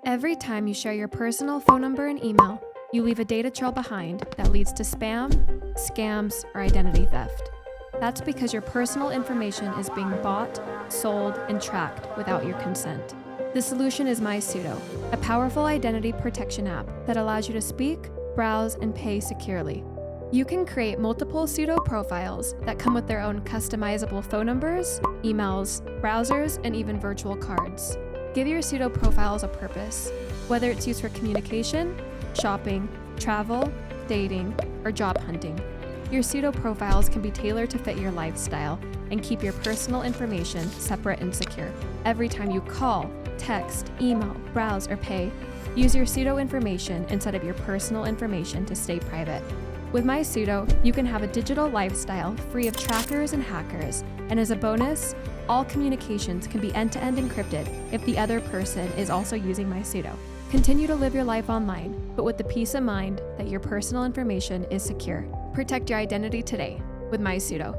Every time you share your personal phone number and email, you leave a data trail behind that leads to spam, scams, or identity theft. That's because your personal information is being bought, sold, and tracked without your consent. The solution is MySudo, a powerful identity protection app that allows you to speak, browse, and pay securely. You can create multiple pseudo profiles that come with their own customizable phone numbers, emails, browsers, and even virtual cards. Give your pseudo profiles a purpose, whether it's used for communication, shopping, travel, dating, or job hunting. Your pseudo profiles can be tailored to fit your lifestyle and keep your personal information separate and secure. Every time you call, text, email, browse, or pay, use your pseudo information instead of your personal information to stay private. With MySudo, you can have a digital lifestyle free of trackers and hackers, and as a bonus, all communications can be end-to-end encrypted if the other person is also using MySudo. Continue to live your life online, but with the peace of mind that your personal information is secure. Protect your identity today with MySudo.